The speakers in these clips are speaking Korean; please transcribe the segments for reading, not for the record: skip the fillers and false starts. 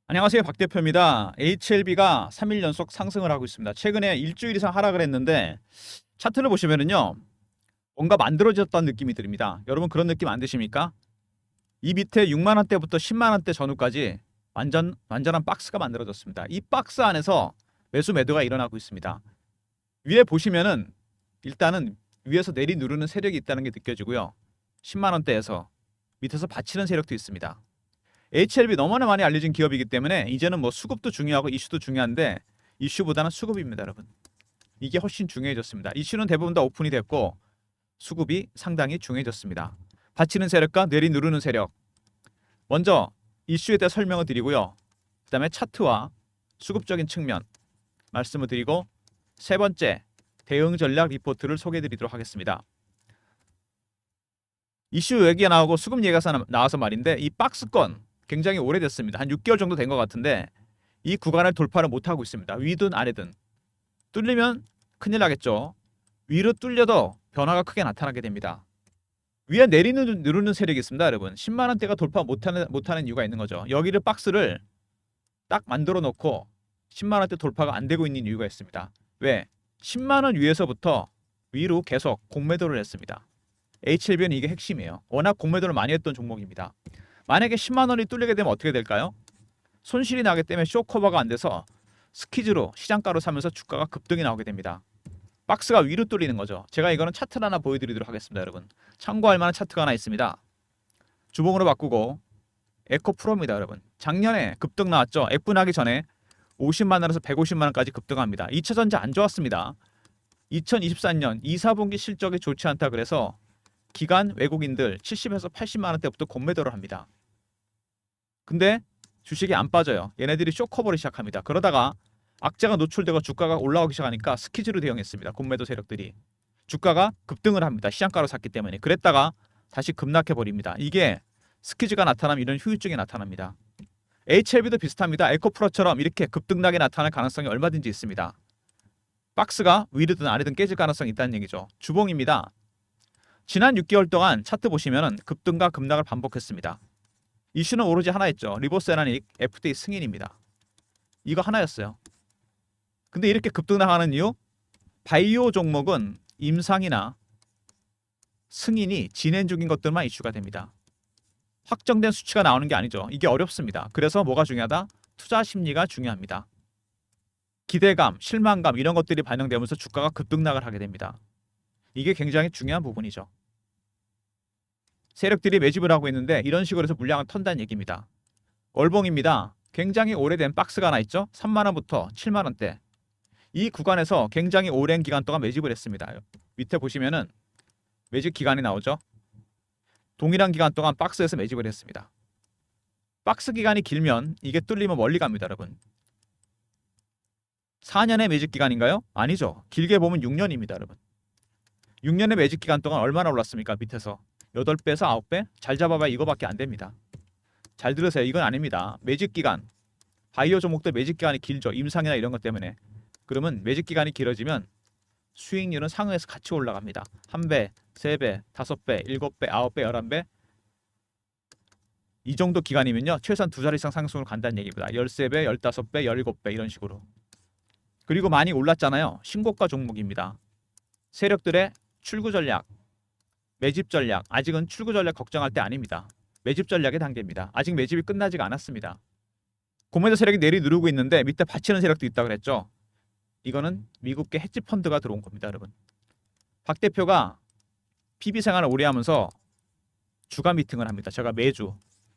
안녕하세요. 박 대표입니다. HLB가 3일 연속 상승을 하고 있습니다. 최근에 일주일 이상 하락을 했는데 차트를 보시면은요. 뭔가 만들어졌다는 느낌이 듭니다. 여러분 그런 느낌 안 드십니까? 이 밑에 6만 원대부터 10만 원대 전후까지 완전한 박스가 만들어졌습니다. 이 박스 안에서 매수 매도가 일어나고 있습니다. 위에 보시면은 일단은 위에서 내리 누르는 세력이 있다는 게 느껴지고요. 10만 원대에서 밑에서 받치는 세력도 있습니다. HLB 너무나 많이 알려진 기업이기 때문에 이제는 뭐 수급도 중요하고 이슈도 중요한데 이슈보다는 수급입니다, 여러분. 이게 훨씬 중요해졌습니다. 이슈는 대부분 다 오픈이 됐고 수급이 상당히 중요해졌습니다. 받치는 세력과 내리 누르는 세력. 먼저 이슈에 대해 설명을 드리고요. 그다음에 차트와 수급적인 측면 말씀을 드리고 세 번째 대응 전략 리포트를 소개해 드리도록 하겠습니다. 이슈 얘기가 나오고 수급 얘기가 나와서 말인데 이 박스권 굉장히 오래됐습니다. 한 6개월 정도 된 것 같은데 이 구간을 돌파를 못하고 있습니다. 위든 아래든. 뚫리면 큰일 나겠죠. 위로 뚫려도 변화가 크게 나타나게 됩니다. 위에 내리는 누르는 세력이 있습니다. 여러분. 10만 원대가 돌파 못하는 이유가 있는 거죠. 여기를 박스를 딱 만들어 놓고 10만 원대 돌파가 안 되고 있는 이유가 있습니다. 왜? 10만 원 위에서부터 위로 계속 공매도를 했습니다. HLB는 이게 핵심이에요. 워낙 공매도를 많이 했던 종목입니다. 만약에 10만 원이 뚫리게 되면 어떻게 될까요? 손실이 나기 때문에 쇼커버가 안 돼서 스키즈로 시장가로 사면서 주가가 급등이 나오게 됩니다. 박스가 위로 뚫리는 거죠. 제가 이거는 차트를 하나 보여드리도록 하겠습니다, 여러분. 참고할 만한 차트가 하나 있습니다. 주봉으로 바꾸고 에코프로입니다, 여러분. 작년에 급등 나왔죠. F분하기 전에 50만 원에서 150만 원까지 급등합니다. 2차전지 안 좋았습니다. 2024년 2, 4분기 실적이 좋지 않다 그래서 기관 외국인들 70에서 80만 원대부터 공매도를 합니다. 근데 주식이 안 빠져요. 얘네들이 쇼커버를 시작합니다. 그러다가 악재가 노출되고 주가가 올라오기 시작하니까 스키즈로 대응했습니다. 공매도 세력들이. 주가가 급등을 합니다. 시장가로 샀기 때문에. 그랬다가 다시 급락해버립니다. 이게 스키즈가 나타나면 이런 후유증이 나타납니다. HLB도 비슷합니다. 에코프로처럼 이렇게 급등나게 나타날 가능성이 얼마든지 있습니다. 박스가 위로든 아래든 깨질 가능성이 있다는 얘기죠. 주봉입니다. 지난 6개월 동안 차트 보시면 급등과 급락을 반복했습니다. 이슈는 오로지 하나였죠. 리버스 애나닉 FDA 승인입니다. 이거 하나였어요. 근데 이렇게 급등나가는 이유? 바이오 종목은 임상이나 승인이 진행 중인 것들만 이슈가 됩니다. 확정된 수치가 나오는 게 아니죠. 이게 어렵습니다. 그래서 뭐가 중요하다? 투자 심리가 중요합니다. 기대감, 실망감 이런 것들이 반영되면서 주가가 급등락을 하게 됩니다. 이게 굉장히 중요한 부분이죠. 세력들이 매집을 하고 있는데 이런 식으로 해서 물량을 턴다는 얘기입니다. 월봉입니다. 굉장히 오래된 박스가 하나 있죠. 3만 원부터 7만 원대. 이 구간에서 굉장히 오랜 기간 동안 매집을 했습니다. 밑에 보시면은 매집 기간이 나오죠. 동일한 기간 동안 박스에서 매집을 했습니다. 박스 기간이 길면 이게 뚫리면 멀리 갑니다, 여러분. 4년의 매집 기간인가요? 아니죠. 길게 보면 6년입니다, 여러분. 6년의 매집 기간 동안 얼마나 올랐습니까? 밑에서 8배에서 9배? 잘 잡아봐야 이거밖에 안 됩니다. 잘 들으세요. 이건 아닙니다. 매집 기간. 바이오 종목들 매집 기간이 길죠. 임상이나 이런 것 때문에. 그러면 매집 기간이 길어지면 수익률은 상응해서 같이 올라갑니다. 1배, 3배, 5배, 7배, 9배, 11배. 이 정도 기간이면요. 최소한 2자리 이상 상승으로 간다는 얘기입니다. 13배, 15배, 17배 이런 식으로. 그리고 많이 올랐잖아요. 신고가 종목입니다. 세력들의 출구 전략, 매집 전략. 아직은 출구 전략 걱정할 때 아닙니다. 매집 전략의 단계입니다. 아직 매집이 끝나지가 않았습니다. 공매도 세력이 내리 누르고 있는데 밑에 받치는 세력도 있다고 그랬죠. 이거는 미국계 헤지 펀드가 들어온 겁니다, 여러분. 박 대표가 PB 생활을 오래 하면서 주간 미팅을 합니다. 제가 매주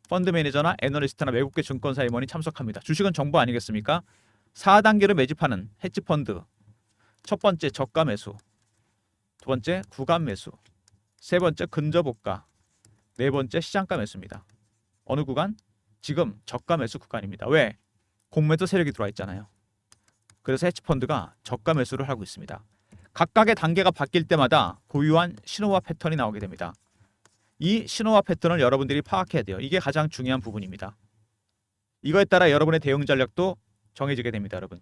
펀드 매니저나 애널리스트나 외국계 증권사 임원이 참석합니다. 주식은 정보 아니겠습니까? 4단계로 매집하는 헤지 펀드. 첫 번째 저가 매수, 두 번째 구간 매수, 세 번째 근접호가, 네 번째 시장가 매수입니다. 어느 구간? 지금 저가 매수 구간입니다. 왜? 공매도 세력이 들어와 있잖아요. 그래서 헤지펀드가 저가 매수를 하고 있습니다. 각각의 단계가 바뀔 때마다 고유한 신호와 패턴이 나오게 됩니다. 이 신호와 패턴을 여러분들이 파악해야 돼요. 이게 가장 중요한 부분입니다. 이거에 따라 여러분의 대응 전략도 정해지게 됩니다, 여러분.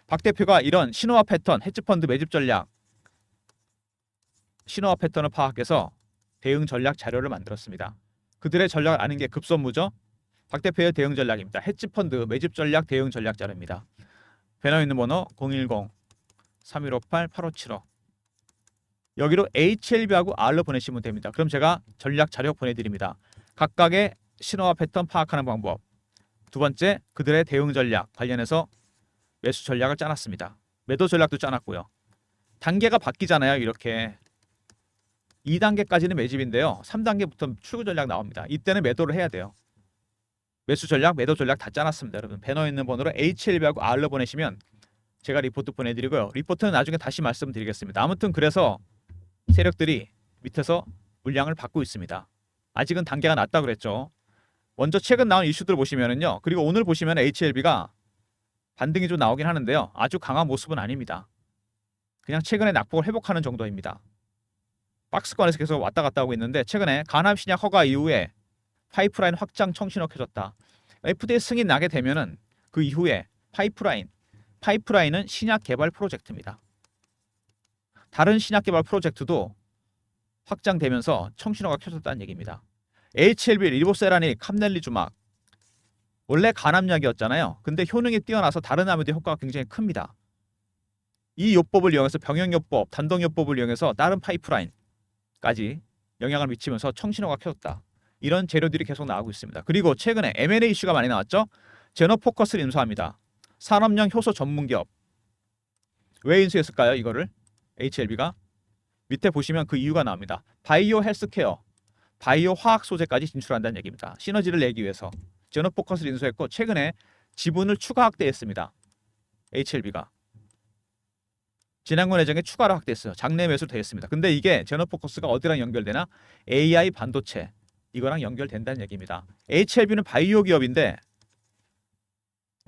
박 대표가 이런 신호와 패턴, 헤지펀드 매집 전략, 신호와 패턴을 파악해서 대응 전략 자료를 만들었습니다. 그들의 전략을 아는 게 급선무죠. 박 대표의 대응 전략입니다. 헤지 펀드 매집 전략 대응 전략 자료입니다. 배너 있는 번호 010-3158-8575 여기로 HLB하고 R로 보내시면 됩니다. 그럼 제가 전략 자료 보내드립니다. 각각의 신호와 패턴 파악하는 방법. 두 번째, 그들의 대응 전략 관련해서 매수 전략을 짜놨습니다. 매도 전략도 짜놨고요. 단계가 바뀌잖아요. 이렇게 2단계까지는 매집인데요. 3단계부터 출구 전략 나옵니다. 이때는 매도를 해야 돼요. 매수 전략, 매도 전략 다 짜놨습니다. 여러분 배너 있는 번호로 HLB하고 R로 보내시면 제가 리포트 보내드리고요. 리포트는 나중에 다시 말씀드리겠습니다. 아무튼 그래서 세력들이 밑에서 물량을 받고 있습니다. 아직은 단계가 낮다 그랬죠. 먼저 최근 나온 이슈들 보시면은요. 그리고 오늘 보시면 HLB가 반등이 좀 나오긴 하는데요. 아주 강한 모습은 아닙니다. 그냥 최근에 낙폭을 회복하는 정도입니다. 박스권에서 계속 왔다 갔다 하고 있는데 최근에 간암 신약 허가 이후에 파이프라인 확장 청신호 켜졌다. FDA 승인 나게 되면은 그 이후에 파이프라인은 신약 개발 프로젝트입니다. 다른 신약 개발 프로젝트도 확장되면서 청신호가 켜졌다는 얘기입니다. HLB, 리보세라닉, 캄넬리주막 원래 간암약이었잖아요. 근데 효능이 뛰어나서 다른 암에도 효과가 굉장히 큽니다. 이 요법을 이용해서 병역요법, 단독요법을 이용해서 다른 파이프라인까지 영향을 미치면서 청신호가 켜졌다. 이런 재료들이 계속 나오고 있습니다. 그리고 최근에 M&A 이슈가 많이 나왔죠. 제너포커스를 인수합니다. 산업용 효소 전문기업. 왜 인수했을까요? 이거를 HLB가 밑에 보시면 그 이유가 나옵니다. 바이오 헬스케어, 바이오 화학 소재까지 진출한다는 얘기입니다. 시너지를 내기 위해서 제너포커스를 인수했고 최근에 지분을 추가 확대했습니다. HLB가 지난번 예정에 추가로 확대했어요. 장내 매수로 되었습니다. 근데 이게 제너포커스가 어디랑 연결되나? AI 반도체 이거랑 연결된다는 얘기입니다. HLB는 바이오 기업인데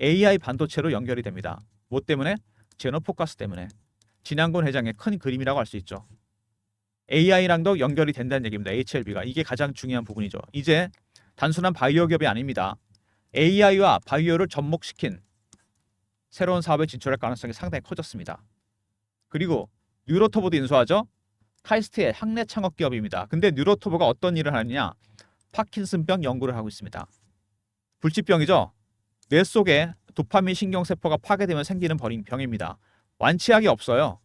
AI 반도체로 연결이 됩니다. 뭐 때문에? 제너포커스 때문에. 진양곤 회장의 큰 그림이라고 할 수 있죠. AI랑도 연결이 된다는 얘기입니다. HLB가. 이게 가장 중요한 부분이죠. 이제 단순한 바이오 기업이 아닙니다. AI와 바이오를 접목시킨 새로운 사업에 진출할 가능성이 상당히 커졌습니다. 그리고 뉴로토보도 인수하죠. 카이스트의 학내 창업 기업입니다. 근데 뉴로토보가 어떤 일을 하느냐? 파킨슨병 연구를 하고 있습니다. 불치병이죠. 뇌 속에 도파민 신경세포가 파괴되면 생기는 병입니다. 완치약이 없어요.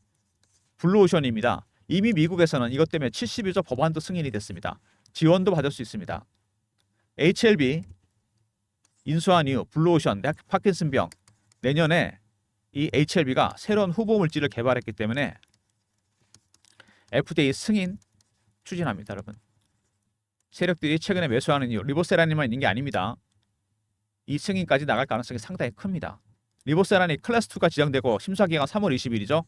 블루오션입니다. 이미 미국에서는 이것 때문에 72조 법안도 승인이 됐습니다. 지원도 받을 수 있습니다. HLB 인수한 이후 블루오션, 파킨슨병 내년에 이 HLB가 새로운 후보 물질을 개발했기 때문에 FDA 승인 추진합니다. 여러분. 세력들이 최근에 매수하는 이유 리보세라닌만 있는 게 아닙니다. 이 승인까지 나갈 가능성이 상당히 큽니다. 리보세라닌 클래스 2가 지정되고 심사기간 3월 20일이죠.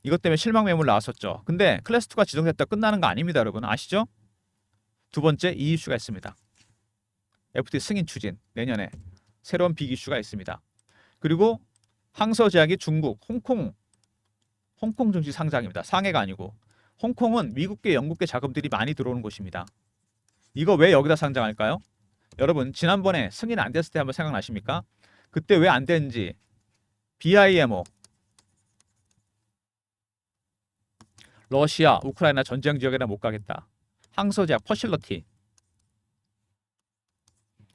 이것 때문에 실망 매물 나왔었죠. 근데 클래스 2가 지정됐다 끝나는 거 아닙니다. 여러분 아시죠? 두 번째 이 이슈가 있습니다. FDA 승인 추진 내년에 새로운 빅 이슈가 있습니다. 그리고 항서제약이 중국, 홍콩 증시 상장입니다. 상해가 아니고 홍콩은 미국계, 영국계 자금들이 많이 들어오는 곳입니다. 이거 왜 여기다 상장할까요? 여러분 지난번에 승인 안 됐을 때 한번 생각나십니까? 그때 왜 안 됐는지 BIMO 러시아, 우크라이나 전쟁 지역에는 못 가겠다. 항서제약 퍼실러티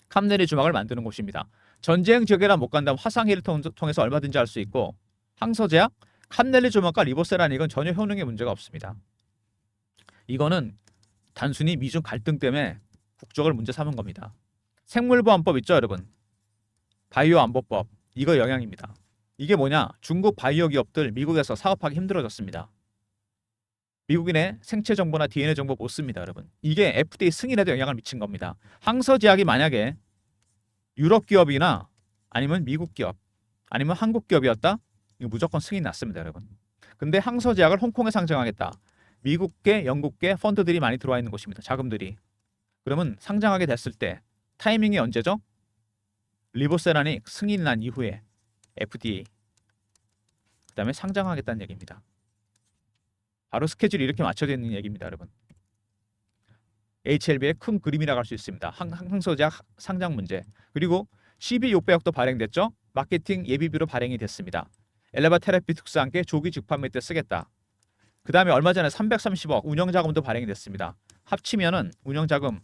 캄넬리 주막을 만드는 곳입니다. 전쟁 지역에는 못 간다면 화상회의를 통해서 얼마든지 할 수 있고 항서제약, 캄넬리 주막과 리보세라닉은 전혀 효능에 문제가 없습니다. 이거는 단순히 미중 갈등 때문에 국적을 문제 삼은 겁니다. 생물보안법 있죠 여러분. 바이오 안보법 이거 영향입니다. 이게 뭐냐? 중국 바이오 기업들 미국에서 사업하기 힘들어졌습니다. 미국인의 생체 정보나 DNA 정보 못 씁니다 여러분. 이게 FDA 승인에도 영향을 미친 겁니다. 항서제약이 만약에 유럽 기업이나 아니면 미국 기업 아니면 한국 기업이었다? 이거 무조건 승인 났습니다 여러분. 근데 항서제약을 홍콩에 상장하겠다. 미국계, 영국계 펀드들이 많이 들어와 있는 곳입니다. 자금들이. 그러면 상장하게 됐을 때 타이밍이 언제죠? 리보세라닉 승인이 난 이후에 FDA 그 다음에 상장하겠다는 얘기입니다. 바로 스케줄이 이렇게 맞춰져 있는 얘기입니다 여러분. HLB의 큰 그림이라고 할 수 있습니다. 항서제약 상장 문제. 그리고 CB600도 발행됐죠. 마케팅 예비비로 발행이 됐습니다. 엘레바 테라피 특수와 함께 조기 직판매 때 쓰겠다. 그 다음에 얼마 전에 330억 운영자금도 발행이 됐습니다. 합치면은 운영자금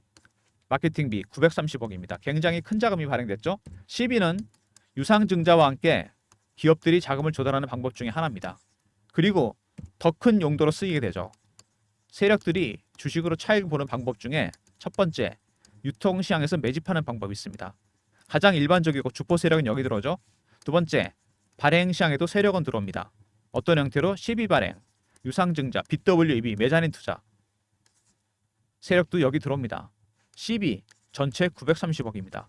마케팅비 930억입니다. 굉장히 큰 자금이 발행됐죠. 12는 유상증자와 함께 기업들이 자금을 조달하는 방법 중에 하나입니다. 그리고 더 큰 용도로 쓰이게 되죠. 세력들이 주식으로 차익을 보는 방법 중에 첫 번째, 유통시장에서 매집하는 방법이 있습니다. 가장 일반적이고 주포 세력은 여기 들어오죠. 두 번째, 발행시장에도 세력은 들어옵니다. 어떤 형태로? 12발행, 유상증자, BWEB, 메자닌 투자 세력도 여기 들어옵니다. 12 전체 930억입니다.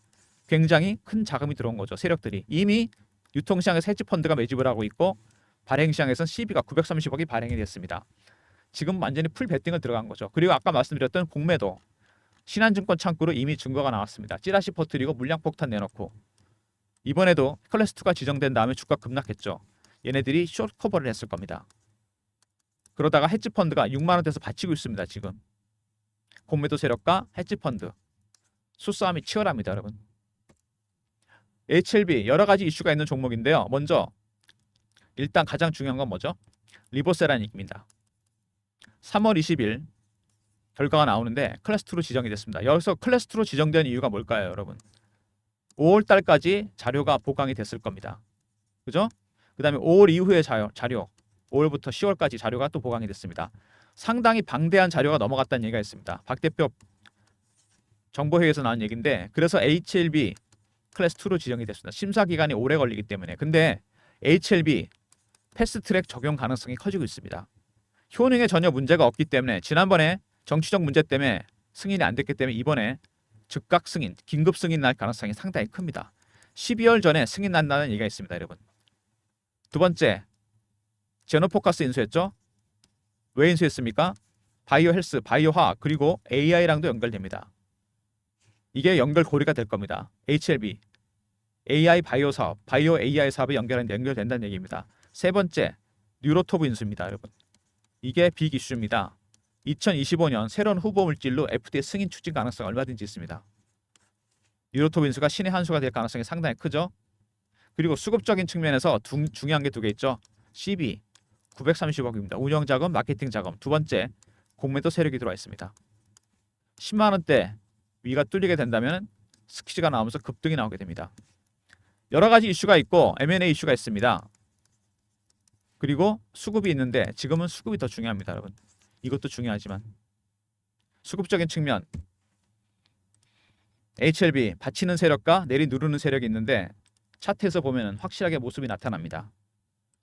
굉장히 큰 자금이 들어온 거죠. 세력들이 이미 유통시장에서 헤지펀드가 매집을 하고 있고 발행시장에서는 12가 930억이 발행이 됐습니다. 지금 완전히 풀 베팅을 들어간 거죠. 그리고 아까 말씀드렸던 공매도 신한증권 창구로 이미 증거가 나왔습니다. 찌라시 퍼뜨리고 물량폭탄 내놓고 이번에도 클래스2가 지정된 다음에 주가 급락했죠. 얘네들이 숏 커버를 했을 겁니다. 그러다가 헤지펀드가 6만 원대에서 받치고 있습니다. 지금 공매도 세력과 헤지펀드 수싸움이 치열합니다. 여러분. HLB 여러 가지 이슈가 있는 종목인데요. 먼저 일단 가장 중요한 건 뭐죠? 리보세라닉입니다. 3월 20일 결과가 나오는데 클래스2로 지정이 됐습니다. 여기서 클래스2로 지정된 이유가 뭘까요, 여러분? 5월 달까지 자료가 보강이 됐을 겁니다. 그죠? 그 다음에 5월 이후의 자료 5월부터 10월까지 자료가 또 보강이 됐습니다. 상당히 방대한 자료가 넘어갔다는 얘기가 있습니다. 박 대표 정보회의에서 나온 얘기인데 그래서 HLB 클래스2로 지정이 됐습니다. 심사 기간이 오래 걸리기 때문에. 근데 HLB 패스트트랙 적용 가능성이 커지고 있습니다. 효능에 전혀 문제가 없기 때문에 지난번에 정치적 문제 때문에 승인이 안 됐기 때문에 이번에 즉각 승인, 긴급 승인 날 가능성이 상당히 큽니다. 12월 전에 승인 난다는 얘기가 있습니다, 여러분. 두 번째, 제노포커스 인수했죠? 왜 인수했습니까? 바이오 헬스, 바이오 화학, 그리고 AI랑도 연결됩니다. 이게 연결고리가 될 겁니다. HLB, AI 바이오 사업, 바이오 AI 사업이 연결된다는 얘기입니다. 세 번째, 뉴로토브 인수입니다, 여러분. 이게 빅 이슈입니다. 2025년 새로운 후보 물질로 FDA 승인 추진 가능성이 얼마든지 있습니다. 뉴로토브 인수가 신의 한 수가 될 가능성이 상당히 크죠. 그리고 수급적인 측면에서 중요한 게 두 개 있죠. CB 930억입니다. 운영자금, 마케팅 자금. 두 번째, 공매도 세력이 들어와 있습니다. 10만 원대 위가 뚫리게 된다면 스키즈가 나오면서 급등이 나오게 됩니다. 여러 가지 이슈가 있고 M&A 이슈가 있습니다. 그리고 수급이 있는데 지금은 수급이 더 중요합니다, 여러분. 이것도 중요하지만 수급적인 측면 HLB 받치는 세력과 내리누르는 세력이 있는데 차트에서 보면 확실하게 모습이 나타납니다.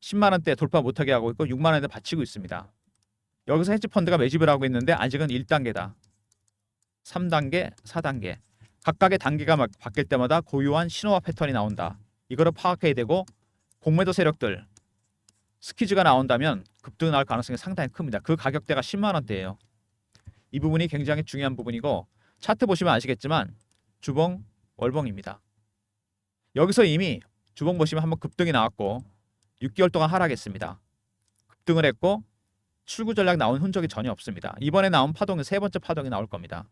10만 원대 돌파 못하게 하고 있고 6만 원대 받치고 있습니다. 여기서 헤지펀드가 매집을 하고 있는데 아직은 1단계다. 3단계, 4단계 각각의 단계가 바뀔 때마다 고유한 신호와 패턴이 나온다. 이거를 파악해야 되고 공매도 세력들 스키즈가 나온다면 급등 나올 가능성이 상당히 큽니다. 그 가격대가 10만 원대예요. 이 부분이 굉장히 중요한 부분이고 차트 보시면 아시겠지만 주봉, 월봉입니다. 여기서 이미 주봉 보시면 한번 급등이 나왔고 6개월 동안 하락했습니다. 급등을 했고 출구 전략 나온 흔적이 전혀 없습니다. 이번에 나온 파동은 세 번째 파동이 나올 겁니다.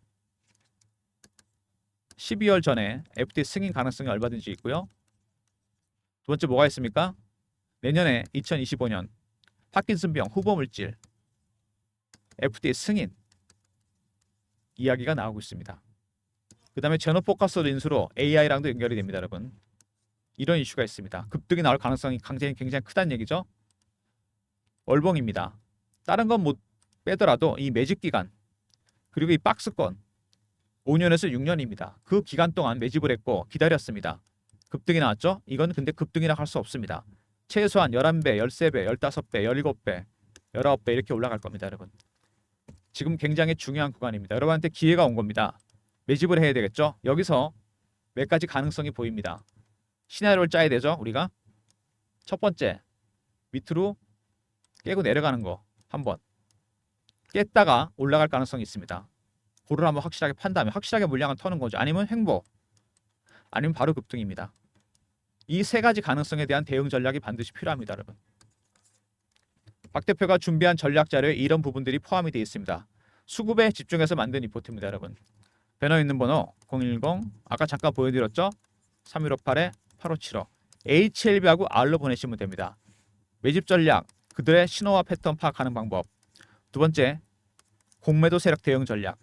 12월 전에 FD 승인 가능성이 얼마든지 있고요. 두 번째 뭐가 있습니까? 내년에 2025년 파킨슨병 후보 물질 FDA 승인 이야기가 나오고 있습니다. 그 다음에 제노포커스 인수로 AI랑도 연결이 됩니다, 여러분. 이런 이슈가 있습니다. 급등이 나올 가능성이 굉장히 크다는 얘기죠. 월봉입니다. 다른 건 못 빼더라도 이 매집 기간 그리고 이 박스권 5년에서 6년입니다. 그 기간 동안 매집을 했고 기다렸습니다. 급등이 나왔죠? 이건 근데 급등이라 할 수 없습니다. 최소한 11배, 13배, 15배, 17배, 19배 이렇게 올라갈 겁니다, 여러분. 지금 굉장히 중요한 구간입니다. 여러분한테 기회가 온 겁니다. 매집을 해야 되겠죠? 여기서 몇 가지 가능성이 보입니다. 시나리오를 짜야 되죠, 우리가. 첫 번째, 밑으로 깨고 내려가는 거 한번. 깼다가 올라갈 가능성이 있습니다. 그를 한번 확실하게 판 다음에 확실하게 물량을 터는 거죠. 아니면 횡보, 아니면 바로 급등입니다. 이 세 가지 가능성에 대한 대응 전략이 반드시 필요합니다, 여러분. 박 대표가 준비한 전략 자료에 이런 부분들이 포함이 되어 있습니다. 수급에 집중해서 만든 리포트입니다, 여러분. 배너 있는 번호 010 아까 잠깐 보여드렸죠? 3158-8575 HLB하고 R로 보내시면 됩니다. 매집 전략, 그들의 신호와 패턴 파악하는 방법. 두 번째, 공매도 세력 대응 전략.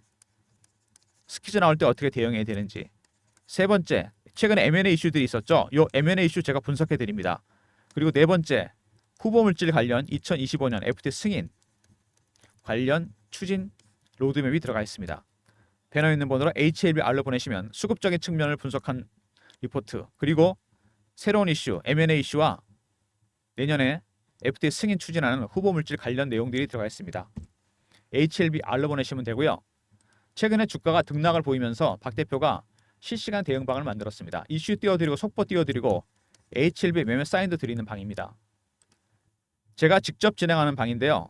스퀴즈 나올 때 어떻게 대응해야 되는지. 세 번째, 최근에 M&A 이슈들이 있었죠. 요 M&A 이슈 제가 분석해 드립니다. 그리고 네 번째, 후보 물질 관련 2025년 FTA 승인 관련 추진 로드맵이 들어가 있습니다. 배너에 있는 번호로 HLBR로 보내시면 수급적인 측면을 분석한 리포트, 그리고 새로운 이슈, M&A 이슈와 내년에 FTA 승인 추진하는 후보 물질 관련 내용들이 들어가 있습니다. HLBR로 보내시면 되고요. 최근에 주가가 등락을 보이면서 박 대표가 실시간 대응방을 만들었습니다. 이슈 띄워드리고 속보 띄워드리고 HLB 매매 사인도 드리는 방입니다. 제가 직접 진행하는 방인데요.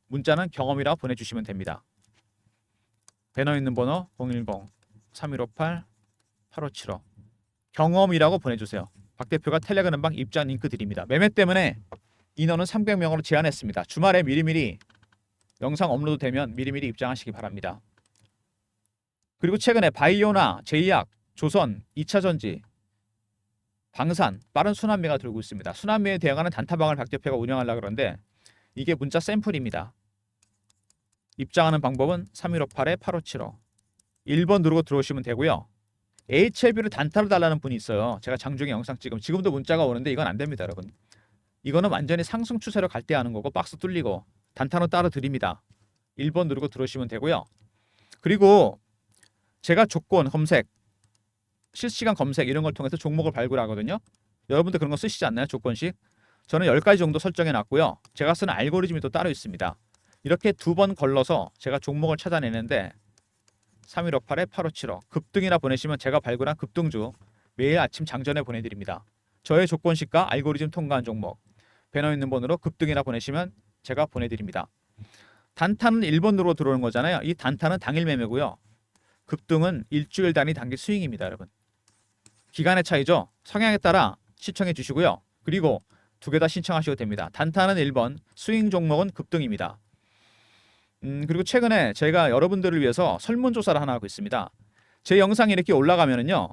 문자는 경험이라 보내주시면 됩니다. 배너에 있는 번호 010-3158-8575 경험이라고 보내주세요. 박 대표가 텔레그램 방 입장 링크 드립니다. 매매 때문에 인원은 300명으로 제한했습니다. 주말에 미리미리 영상 업로드 되면 미리미리 입장하시기 바랍니다. 그리고 최근에 바이오나 제이약, 조선, 2차전지, 방산 빠른 순환매가 들고 있습니다. 순환매에 대응하는 단타방을 박 대표가 운영하려고 그러는데 이게 문자 샘플입니다. 입장하는 방법은 3158-8575 1번 누르고 들어오시면 되고요. HLB를 단타로 달라는 분이 있어요. 제가 장중에 영상 찍으면 지금도 문자가 오는데 이건 안 됩니다, 여러분. 이거는 완전히 상승 추세로 갈 때 하는 거고 박스 뚫리고 단타로 따로 드립니다. 1번 누르고 들어오시면 되고요. 그리고 제가 조건 검색, 실시간 검색 이런 걸 통해서 종목을 발굴하거든요. 여러분들 그런 거 쓰시지 않나요? 조건식? 저는 10가지 정도 설정해 놨고요. 제가 쓰는 알고리즘이 또 따로 있습니다. 이렇게 두 번 걸러서 제가 종목을 찾아내는데 3158-8575 급등이나 보내시면 제가 발굴한 급등주 매일 아침 장전에 보내드립니다. 저의 조건식과 알고리즘 통과한 종목 배너 있는 번호로 급등이나 보내시면 제가 보내드립니다. 단타는 1번으로 들어오는 거잖아요. 이 단타는 당일 매매고요. 급등은 일주일 단위 단기 스윙입니다, 여러분. 기간의 차이죠. 성향에 따라 시청해 주시고요. 그리고 두 개 다 신청하셔도 됩니다. 단타는 1번, 스윙 종목은 급등입니다. 그리고 최근에 제가 여러분들을 위해서 설문조사를 하나 하고 있습니다. 제 영상이 이렇게 올라가면은요,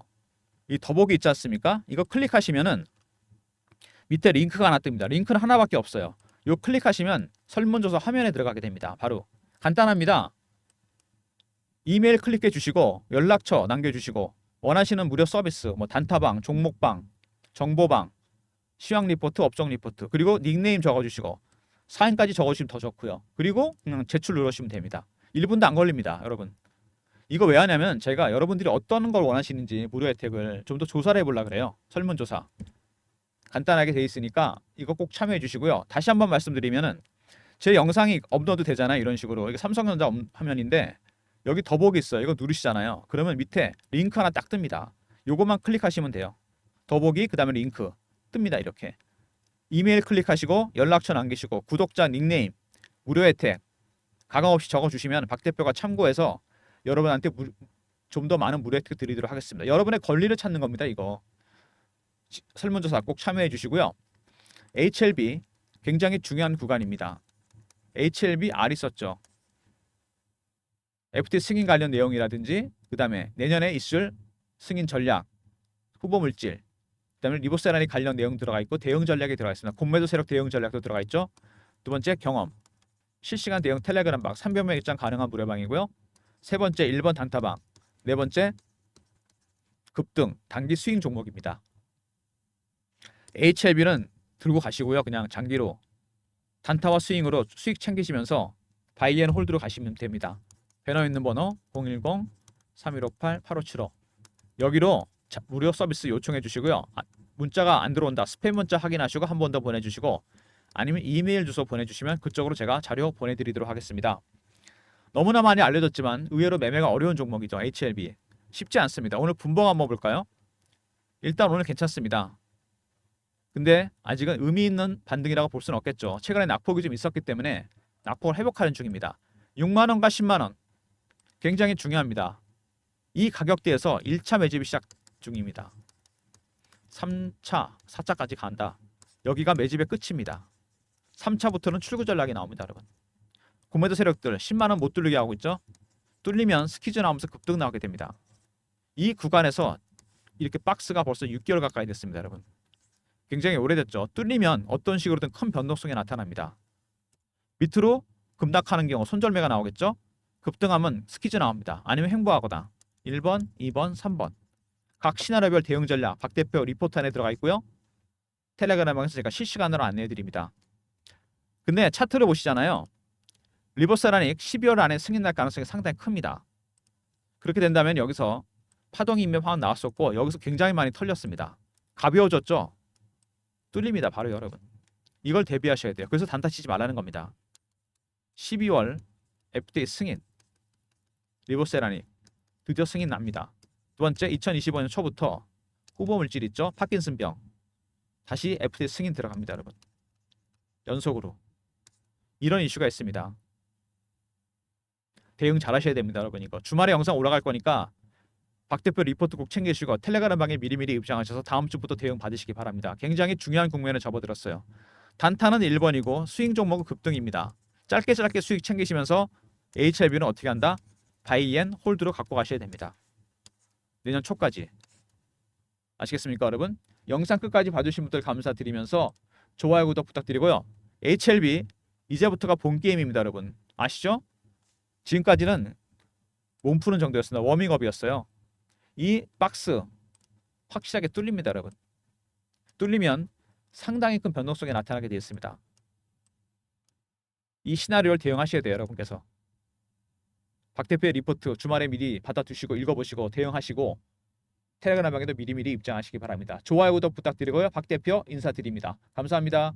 이 더보기 있지 않습니까? 이거 클릭하시면은 밑에 링크가 하나 뜹니다. 링크는 하나밖에 없어요. 요 클릭하시면 설문조사 화면에 들어가게 됩니다. 바로 간단합니다. 이메일 클릭해 주시고 연락처 남겨주시고 원하시는 무료 서비스 뭐 단타방, 종목방, 정보방, 시황 리포트, 업종 리포트 그리고 닉네임 적어주시고 사인까지 적어주시면 더 좋고요. 그리고 그냥 제출 누르시면 됩니다. 1분도 안 걸립니다, 여러분. 이거 왜 하냐면 제가 여러분들이 어떤 걸 원하시는지 무료 혜택을 좀 더 조사를 해보려고 그래요. 설문조사 간단하게 돼 있으니까 이거 꼭 참여해 주시고요. 다시 한번 말씀드리면은 제 영상이 업로드 되잖아요. 이런 식으로 이게 삼성전자 화면인데 여기 더보기 있어요. 이거 누르시잖아요. 그러면 밑에 링크 하나 딱 뜹니다. 요것만 클릭하시면 돼요. 더보기 그 다음에 링크 뜹니다. 이렇게 이메일 클릭하시고 연락처 남기시고 구독자 닉네임 무료 혜택 가감 없이 적어주시면 박 대표가 참고해서 여러분한테 좀 더 많은 무료 혜택 드리도록 하겠습니다. 여러분의 권리를 찾는 겁니다. 이거 설문조사 꼭 참여해 주시고요. HLB 굉장히 중요한 구간입니다. HLB R 있었죠. FTA 승인 관련 내용이라든지 그 다음에 내년에 있을 승인 전략, 후보 물질, 그 다음에 리보세라니 관련 내용 들어가 있고 대응 전략이 들어가 있습니다. 공매도 세력 대응 전략도 들어가 있죠. 두 번째 경험, 실시간 대응 텔레그램 방 300명 입장 가능한 무료방이고요. 세 번째 1번 단타방, 네 번째 급등 단기 스윙 종목입니다. HLB는 들고 가시고요. 그냥 장기로 단타와 스윙으로 수익 챙기시면서 바이앤 홀드로 가시면 됩니다. 배너 있는 번호 010-3158-8575 여기로 무료 서비스 요청해 주시고요. 문자가 안 들어온다. 스팸 문자 확인하시고 한 번 더 보내주시고 아니면 이메일 주소 보내주시면 그쪽으로 제가 자료 보내드리도록 하겠습니다. 너무나 많이 알려졌지만 의외로 매매가 어려운 종목이죠. HLB 쉽지 않습니다. 오늘 분봉 한번 볼까요? 일단 오늘 괜찮습니다. 근데 아직은 의미 있는 반등이라고 볼 수는 없겠죠. 최근에 낙폭이 좀 있었기 때문에 낙폭을 회복하는 중입니다. 6만원과 10만원 굉장히 중요합니다. 이 가격대에서 1차 매집이 시작 중입니다. 3차, 4차까지 간다. 여기가 매집의 끝입니다. 3차부터는 출구 전략이 나옵니다, 여러분. 공매도 세력들 10만원 못 뚫리게 하고 있죠. 뚫리면 스퀴즈 나오면서 급등 나오게 됩니다. 이 구간에서 이렇게 박스가 벌써 6개월 가까이 됐습니다, 여러분. 굉장히 오래됐죠. 뚫리면 어떤 식으로든 큰 변동성이 나타납니다. 밑으로 급락하는 경우 손절매가 나오겠죠. 급등하면 스퀴즈 나옵니다. 아니면 횡보하거나 1번, 2번, 3번. 각 시나리오별 대응 전략 박 대표 리포트 안에 들어가 있고요. 텔레그램에서 제가 실시간으로 안내해 드립니다. 근데 차트를 보시잖아요. 리버스 라닉 12월 안에 승인 날 가능성이 상당히 큽니다. 그렇게 된다면 여기서 파동이 이미 확 나왔었고 여기서 굉장히 많이 털렸습니다. 가벼워졌죠? 뚫립니다. 바로 여러분. 이걸 대비하셔야 돼요. 그래서 단타 치지 말라는 겁니다. 12월 FDA 승인. 리버스 라닉 드디어 승인 납니다. 두 번째 2025년 초부터 후보 물질 있죠? 파킨슨병. 다시 FDA 승인 들어갑니다, 여러분. 연속으로. 이런 이슈가 있습니다. 대응 잘 하셔야 됩니다, 여러분. 이거 주말에 영상 올라갈 거니까 박 대표 리포트 꼭 챙기시고 텔레그램 방에 미리미리 입장하셔서 다음 주부터 대응 받으시기 바랍니다. 굉장히 중요한 국면에 접어들었어요. 단타는 1번이고 스윙 종목은 급등입니다. 짧게 수익 챙기시면서 HLB는 어떻게 한다? 바이앤 홀드로 갖고 가셔야 됩니다. 내년 초까지. 아시겠습니까, 여러분? 영상 끝까지 봐주신 분들 감사드리면서 좋아요, 구독 부탁드리고요. HLB 이제부터가 본 게임입니다, 여러분. 아시죠? 지금까지는 몸 푸는 정도였습니다. 워밍업이었어요. 이 박스 확실하게 뚫립니다, 여러분. 뚫리면 상당히 큰 변동성이 나타나게 되어 있습니다. 이 시나리오를 대응하셔야 돼요, 여러분께서. 박 대표의 리포트 주말에 미리 받아두시고 읽어보시고 대응하시고 텔레그램 방에도 미리미리 입장하시기 바랍니다. 좋아요, 구독 부탁드리고요. 박 대표 인사드립니다. 감사합니다.